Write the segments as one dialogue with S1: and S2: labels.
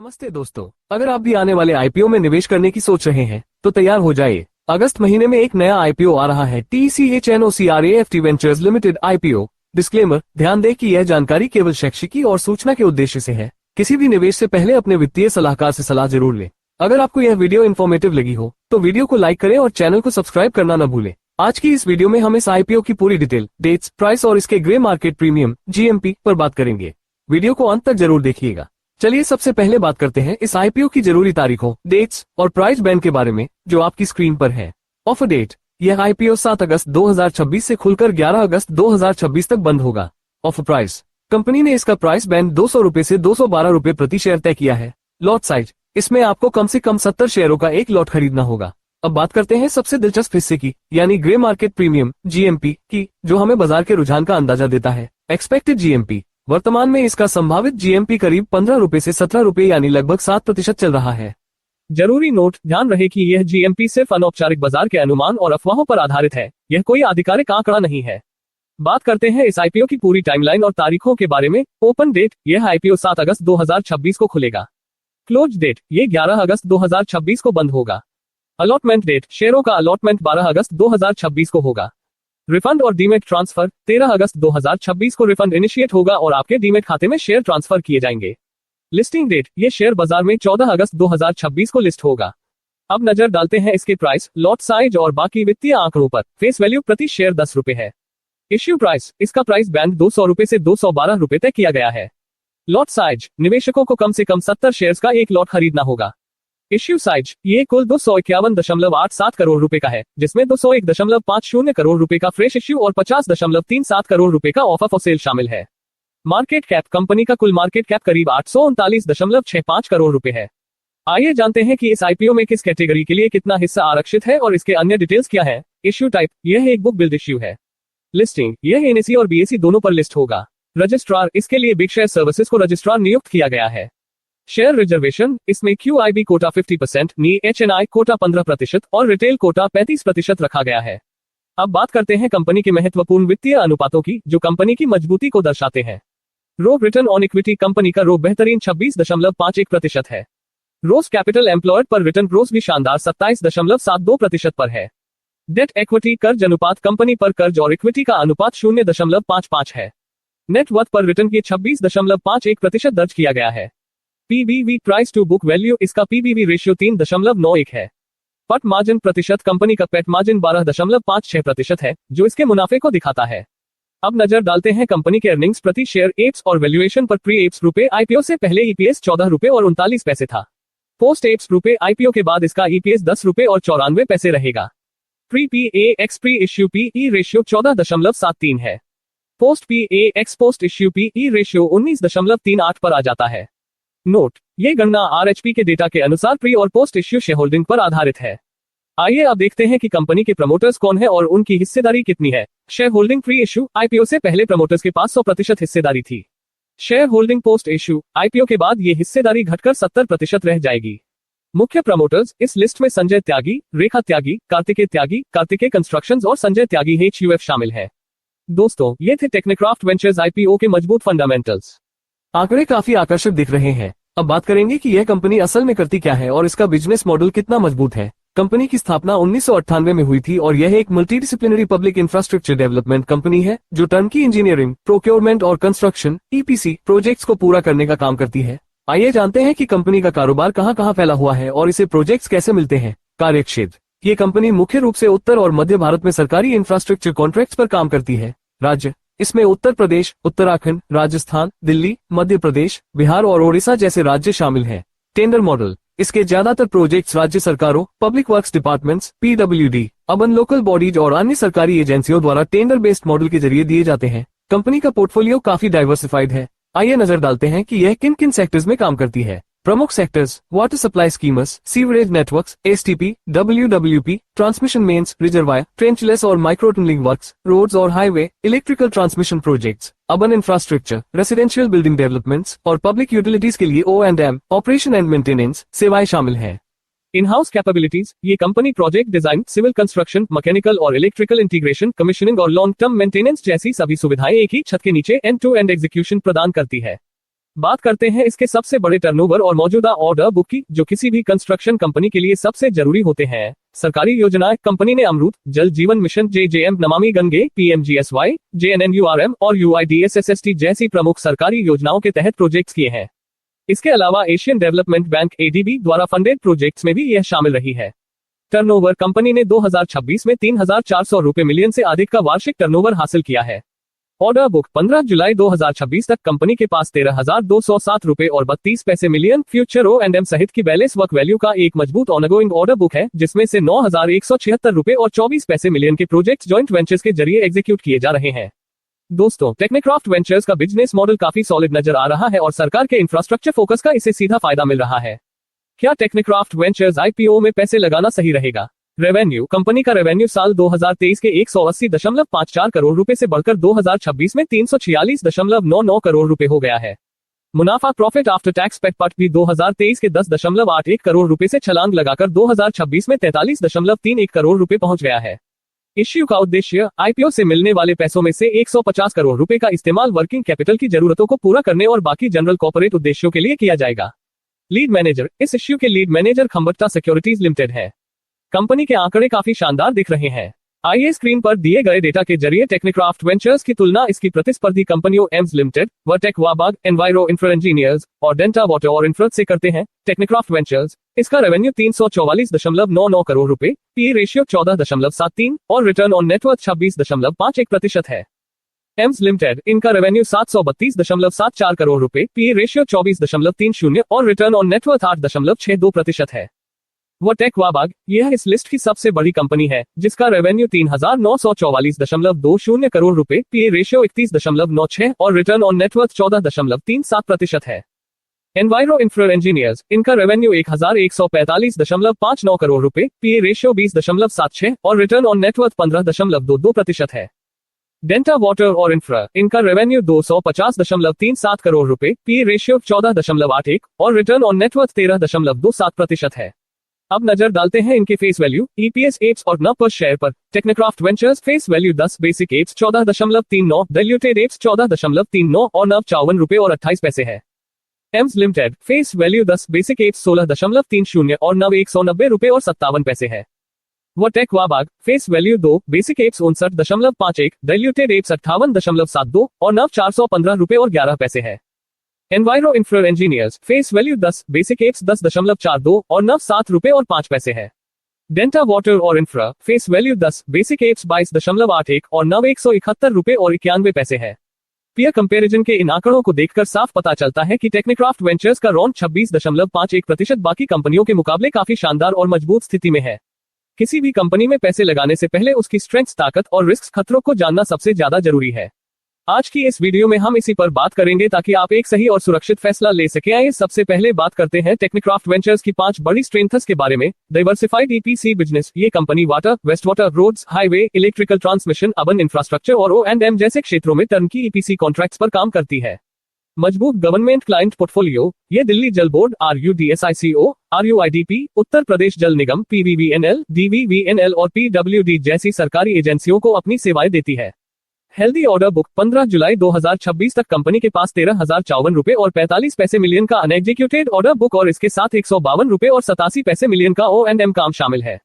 S1: नमस्ते दोस्तों, अगर आप भी आने वाले आईपीओ में निवेश करने की सोच रहे हैं तो तैयार हो जाइए। अगस्त महीने में एक नया आईपीओ आ रहा है, TCHNOCRAFT ventures limited IPO. Disclaimer, ध्यान दें कि यह जानकारी केवल शैक्षिकी और सूचना के उद्देश्य से है। किसी भी निवेश से पहले अपने वित्तीय सलाहकार से सलाह जरूर लें। अगर आपको यह वीडियो इन्फॉर्मेटिव लगी हो तो वीडियो को लाइक करें और चैनल को सब्सक्राइब करना न भूलें। आज की इस वीडियो में हम इस आईपीओ की पूरी डिटेल, डेट्स, प्राइस और इसके ग्रे मार्केट प्रीमियम GMP पर बात करेंगे। वीडियो को अंत तक जरूर देखिएगा। चलिए सबसे पहले बात करते हैं इस आईपीओ की जरूरी तारीखों, डेट्स और प्राइस बैंड के बारे में, जो आपकी स्क्रीन पर है। ऑफर डेट, यह आईपीओ 7 अगस्त 2026 से खुलकर 11 अगस्त 2026 तक बंद होगा। ऑफर प्राइस, कंपनी ने इसका प्राइस बैंड 200 रुपए से 212 रुपए प्रति शेयर तय किया है। लॉट साइज, इसमें आपको कम से कम 70 शेयरों का एक लॉट खरीदना होगा। अब बात करते हैं सबसे दिलचस्प हिस्से की, यानी ग्रे मार्केट प्रीमियम GMP की, जो हमें बाजार के रुझान का अंदाजा देता है। एक्सपेक्टेड GMP, वर्तमान में इसका संभावित GMP करीब 15 रुपए से 17 रुपए यानी लगभग 7% चल रहा है। जरूरी नोट, ध्यान रहे कि यह GMP सिर्फ अनौपचारिक बाजार के अनुमान और अफवाहों पर आधारित है, यह कोई आधिकारिक आंकड़ा नहीं है। बात करते हैं इस आईपीओ की पूरी टाइमलाइन और तारीखों के बारे में। ओपन डेट, यह आईपीओ 7 अगस्त 2026 को खुलेगा। क्लोज डेट, ये 11 अगस्त 2026 को बंद होगा। अलॉटमेंट डेट, शेयरों का अलॉटमेंट 12 अगस्त 2026 को होगा। रिफंड और डीमेट ट्रांसफर, 13 अगस्त 2026 को रिफंड इनिशिएट होगा और आपके डीमेट खाते में शेयर ट्रांसफर किए जाएंगे। लिस्टिंग डेट, ये शेयर बाजार में 14 अगस्त 2026 को लिस्ट होगा। अब नजर डालते हैं इसके प्राइस, लॉट साइज और बाकी वित्तीय आंकड़ों पर। फेस वैल्यू प्रति शेयर 10 रुपए है। इश्यू प्राइस, इसका प्राइस बैंड 200 रुपए से 212 रुपए तय किया गया है। लॉट साइज, निवेशकों को कम से कम 70 शेयर्स का एक लॉट खरीदना होगा। इश्यू साइज, ये कुल 251.87 करोड़ रुपए का है, जिसमें 201.50 करोड़ रुपए का फ्रेश इश्यू और 50.37 करोड़ रुपए का ऑफर फॉर सेल शामिल है। मार्केट कैप, कंपनी का कुल मार्केट कैप करीब 839.65 करोड़ रुपए है। आइए जानते हैं कि इस आईपीओ में किस कैटेगरी के लिए कितना हिस्सा आरक्षित है और इसके अन्य डिटेल्स क्या है। इश्यू टाइप, यह एक बुक बिल्ड इश्यू है। लिस्टिंग, यह NSE और BSE दोनों पर लिस्ट होगा। रजिस्ट्रार, इसके लिए बिग शेयर सर्विसेज को रजिस्ट्रार नियुक्त किया गया है। शेयर रिजर्वेशन, इसमें QIB कोटा 50%, HNI कोटा 15% और रिटेल कोटा 35% रखा गया है। अब बात करते हैं कंपनी के महत्वपूर्ण वित्तीय अनुपातों की, जो कंपनी की मजबूती को दर्शाते हैं। रोग रिटर्न ऑन इक्विटी, कंपनी का रोग बेहतरीन 26.51% है। रोज कैपिटल एम्प्लॉयड पर रिटर्न ग्रोस भी शानदार 27.72% पर है। डेट इक्विटी कर्ज अनुपात, कंपनी पर कर्ज और इक्विटी का अनुपात 0.55 है। नेट वर्थ पर रिटर्न की 26.51% दर्ज किया गया है। PBV price to book value, इसका PBV रेशियो 3.91 है। पट मार्जिन प्रतिशत, कंपनी का पेट मार्जिन 12.56% है, जो इसके मुनाफे को दिखाता है। अब नजर डालते हैं कंपनी के अर्निंग्स प्रति शेयर एप्स और वैल्यूएशन पर। प्री एप्स रुपए, आईपीओ से पहले EPS 14 रुपए और 39 पैसे था। पोस्ट एप्स रुपए, आईपीओ के बाद इसका EPS 10 रुपए और 94 पैसे रहेगा। Pre PAX pre issue PE ratio 14.73 है। Post PAX post issue PE ratio 19.38 पर आ जाता है। नोट, ये गणना RHP के डेटा के अनुसार प्री और पोस्ट इश्यू शेयर होल्डिंग पर आधारित है। आइए अब देखते हैं कि कंपनी के प्रमोटर्स कौन है और उनकी हिस्सेदारी कितनी है। Share holding pre issue, IPO से पहले प्रमोटर्स के पास 100% हिस्सेदारी थी। Share holding post issue, IPO के बाद ये हिस्सेदारी घटकर 70% रह जाएगी। मुख्य प्रमोटर्स, इस लिस्ट में संजय त्यागी, रेखा त्यागी, कार्तिकेय कंस्ट्रक्शंस और संजय त्यागी HUF शामिल है। दोस्तों, ये थे टेक्नोक्राफ्ट वेंचर्स आईपीओ के मजबूत फंडामेंटल्स। आंकड़े काफी आकर्षक दिख रहे हैं। अब बात करेंगे कि यह कंपनी असल में करती क्या है और इसका बिजनेस मॉडल कितना मजबूत है। कंपनी की स्थापना 1998 में हुई थी और यह एक multidisciplinary public infrastructure development company है, जो टर्नकी इंजीनियरिंग, प्रोक्योरमेंट और कंस्ट्रक्शन EPC प्रोजेक्ट्स को पूरा करने का काम करती है। आइए जानते हैं कि कंपनी का कारोबार कहां कहां फैला हुआ है और इसे प्रोजेक्ट्स कैसे मिलते हैं। कार्यक्षेत्र, ये कंपनी मुख्य रूप से उत्तर और मध्य भारत में सरकारी इंफ्रास्ट्रक्चर कॉन्ट्रैक्ट्स पर काम करती है। राज्य, इसमें उत्तर प्रदेश, उत्तराखंड, राजस्थान, दिल्ली, मध्य प्रदेश, बिहार और ओडिशा जैसे राज्य शामिल हैं। टेंडर मॉडल, इसके ज्यादातर प्रोजेक्ट्स राज्य सरकारों, public works departments PWD, urban local bodies और अन्य सरकारी एजेंसियों द्वारा टेंडर बेस्ड मॉडल के जरिए दिए जाते हैं। कंपनी का पोर्टफोलियो काफी डाइवर्सिफाइड है। आइए नजर डालते हैं कि यह किन किन सेक्टर्स में काम करती है। प्रमुख sectors, water supply schemers, sewerage networks, STP, WWP, transmission mains, reservoir, trenchless और माइक्रो टनलिंग वर्क्स, रोड्स और highway, electrical transmission projects, urban infrastructure, residential building developments और पब्लिक यूटिलिटीज के लिए O&M, ऑपरेशन एंड मेंटेनेंस सेवाएं शामिल हैं। In house capabilities, ये company project design, civil construction, mechanical और इलेक्ट्रिकल इंटीग्रेशन, कमीशनिंग और लॉन्ग टर्म मेंटेनेंस जैसी सभी सुविधाएं एक ही छत के नीचे एंड टू एंड एग्जीक्यूशन प्रदान करती है। बात करते हैं इसके सबसे बड़े टर्नओवर और मौजूदा ऑर्डर बुक की, जो किसी भी कंस्ट्रक्शन कंपनी के लिए सबसे जरूरी होते हैं। सरकारी योजनाएं, कंपनी ने अमृत, जल जीवन mission, JJM, Namami Gange, PMGSY, JNNURM और यूआईडीएसएसएसटी जैसी प्रमुख सरकारी योजनाओं के तहत प्रोजेक्ट्स किए हैं। इसके अलावा एशियन डेवलपमेंट बैंक एडीबी द्वारा फंडेड प्रोजेक्ट्स में भी यह शामिल रही है। टर्नओवर, कंपनी ने 2026 में 3,400 रुपए मिलियन से अधिक का वार्षिक टर्नओवर हासिल किया है। ऑर्डर बुक, 15 जुलाई 2026 तक कंपनी के पास 13,207 रुपए और 32 पैसे मिलियन फ्यूचर O&M सहित की बैलेंस वर्क वैल्यू का एक मजबूत ऑनगोइंग ऑर्डर बुक है, जिसमें से 9,176 रुपए और 24 पैसे मिलियन के प्रोजेक्ट्स जॉइंट वेंचर्स के जरिए एग्जीक्यूट किए जा रहे हैं। दोस्तों, टेक्नोक्राफ्ट वेंचर्स का बिजनेस मॉडल काफी सॉलिड नजर आ रहा है और सरकार के इंफ्रास्ट्रक्चर फोकस का इसे सीधा फायदा मिल रहा है। क्या टेक्नोक्राफ्ट वेंचर्स आईपीओ में पैसे लगाना सही रहेगा? रेवेन्यू, कंपनी का रेवेन्यू साल 2023 के 180.54 करोड़ रुपए से बढ़कर 2026 में 346.99 करोड़ रुपए हो गया है। मुनाफा, प्रॉफिट आफ्टर टैक्स पैट भी 2023 के 10.81 करोड़ रुपए से छलांग लगाकर 2026 में 43.31 करोड़ रुपए पहुंच गया है। इश्यू का उद्देश्य, आईपीओ से मिलने वाले पैसों में से 150 करोड़ रुपए का इस्तेमाल वर्किंग कैपिटल की जरूरतों को पूरा करने और बाकी जनरल कॉर्पोरेट उद्देश्यों के लिए किया जाएगा। लीड मैनेजर, इस इश्यू के लीड मैनेजर खंबट्टा सिक्योरिटीज लिमिटेड है। कंपनी के आंकड़े काफी शानदार दिख रहे हैं। आइए स्क्रीन पर दिए गए डेटा के जरिए टेक्नोक्राफ्ट वेंचर्स की तुलना इसकी प्रतिस्पर्धी कंपनियों एम्स लिमिटेड, वर्टेक वाबाग, एनवायरो इंफ्रा इंजीनियर्स और डेंटा वाटर और इंफ्राट से करते हैं। टेक्नोक्राफ्ट वेंचर्स, इसका रेवेन्यू 344.99 करोड़ रुपए, पीई रेशियो 14.73 और रिटर्न ऑन नेटवर्थ 26.51% है। एम्स लिमिटेड, इनका रेवेन्यू 732.74 करोड़ रुपए, पीई रेशियो 24.30 और रिटर्न ऑन नेटवर्थ 8.62% है। वर्टेक वाबाग, यह इस लिस्ट की सबसे बड़ी कंपनी है, जिसका रेवेन्यू 3,944.20 करोड़ रुपए, पीई रेशियो 31.96 और रिटर्न ऑन नेटवर्थ 14.37% है। एनवायरो इंफ्रा इंजीनियर्स, इनका रेवेन्यू 1,145.59 करोड़ रुपए, पीई रेशियो 20.76 और रिटर्न ऑन नेटवर्थ 15.22% है। डेंटा वाटर और इंफ्रा, इनका रेवेन्यू 250.37 करोड़ रुपए, पीई रेशियो 14.81 और रिटर्न ऑन नेटवर्थ 13.27% है। अब नजर डालते हैं इनके फेस वैल्यू, ईपीएस एप्स और न पर शेयर पर। Technocraft Ventures face value 10, basic EPS 14.39, diluted EPS 14.39 और नव 54 रुपए और 28 पैसे है। EMS limited, face value 10, basic EPS 16.30 और नव 190 रुपए और 57 पैसे है। वर्टेक Wabag, face value 2, basic EPS 59.51, diluted EPS 58.72 और नव 415 रुपए और 11 पैसे है। Enviro Infra Engineers, face value 10, basic EPS 10.42 और नव 7 रुपए और 5 पैसे है। डेंटा वाटर और infra, face value 10, basic apps 22.81 और नव 171 रुपए और 91 पैसे है। पीयर कंपैरिजन के इन आंकड़ों को देखकर साफ पता चलता है कि टेक्नोक्राफ्ट वेंचर्स का रौंड 26.51% बाकी कंपनियों के मुकाबले काफी शानदार और मजबूत स्थिति में है। किसी भी कंपनी में पैसे लगाने से पहले उसकी स्ट्रेंथ्स, ताकत और रिस्क खतरों को जानना सबसे ज्यादा जरूरी है। आज की इस वीडियो में हम इसी पर बात करेंगे ताकि आप एक सही और सुरक्षित फैसला ले सकें। आइए सबसे पहले बात करते हैं टेक्नोक्राफ्ट वेंचर्स की 5 बड़ी स्ट्रेंथ्स के बारे में। डाइवर्सिफाइड ईपीसी बिजनेस, ये company water, waste water, roads, highway, electrical transmission, urban infrastructure और O&M जैसे क्षेत्रों में टर्नकी ईपीसी कॉन्ट्रैक्ट्स पर काम करती है। मजबूत गवर्नमेंट क्लाइंट पोर्टफोलियो, ये दिल्ली जल board, RUDSICO, RUIDP, Uttar Pradesh जल निगम, PVVNL, DVVNL और PWD जैसी सरकारी एजेंसियों को अपनी सेवाएं देती है। हेल्दी ऑर्डर बुक, 15 जुलाई 2026 तक कंपनी के पास 13,054 रुपए और 45 पैसे मिलियन का अनएग्जीक्यूटेड ऑर्डर बुक और इसके साथ 152 रुपए और 87 पैसे मिलियन का O&M काम शामिल है।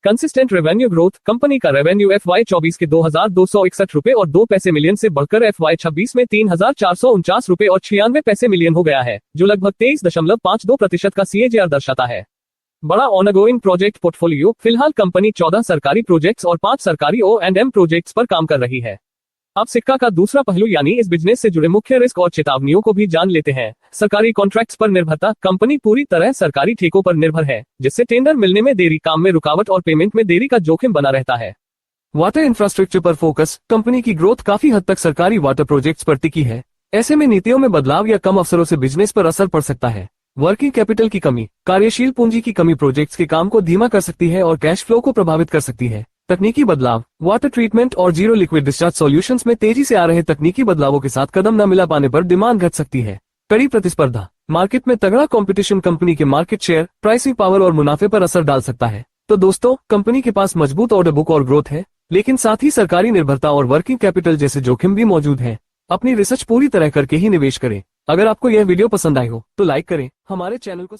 S1: कंसिस्टेंट रेवेन्यू ग्रोथ, कंपनी का रेवेन्यू FY24 के 2,261 रुपए और 2 पैसे मिलियन से बढ़कर FY26 में 3,449 रुपए और 96 पैसे मिलियन हो गया है, जो लगभग 23.52% का CAGR दर्शाता है। बड़ा ऑनगोइंग प्रोजेक्ट पोर्टफोलियो, फिलहाल कंपनी 14 सरकारी प्रोजेक्ट्स और 5 सरकारी O&M प्रोजेक्ट्स पर काम कर रही है। अब सिक्का का दूसरा पहलू यानी इस बिजनेस से जुड़े मुख्य रिस्क और चेतावनियों को भी जान लेते हैं। सरकारी कॉन्ट्रैक्ट्स पर निर्भरता, कंपनी पूरी तरह सरकारी ठेकों पर निर्भर है, जिससे टेंडर मिलने में देरी, काम में रुकावट और पेमेंट में देरी का जोखिम बना रहता है। वाटर इंफ्रास्ट्रक्चर पर फोकस, कंपनी की ग्रोथ काफी हद तक सरकारी वाटर प्रोजेक्ट्स पर टिकी है। ऐसे में नीतियों में बदलाव या कम अवसरों से बिजनेस पर असर पड़ सकता है। वर्किंग कैपिटल की कमी, कार्यशील पूंजी की कमी प्रोजेक्ट्स के काम को धीमा कर सकती है और कैश फ्लो को प्रभावित कर सकती है। तकनीकी बदलाव, वाटर ट्रीटमेंट और जीरो लिक्विड डिस्चार्ज सॉल्यूशंस में तेजी से आ रहे तकनीकी बदलावों के साथ कदम न मिला पाने पर डिमांड घट सकती है। कड़ी प्रतिस्पर्धा, मार्केट में तगड़ा कंपटीशन कंपनी के मार्केट शेयर, प्राइसिंग पावर और मुनाफे पर असर डाल सकता है। तो दोस्तों, कंपनी के पास मजबूत ऑर्डर बुक और ग्रोथ है, लेकिन साथ ही सरकारी निर्भरता और वर्किंग कैपिटल जैसे जोखिम भी मौजूद है। अपनी रिसर्च पूरी तरह करके ही निवेश करें। अगर आपको यह वीडियो पसंद आई हो तो लाइक करें, हमारे चैनल को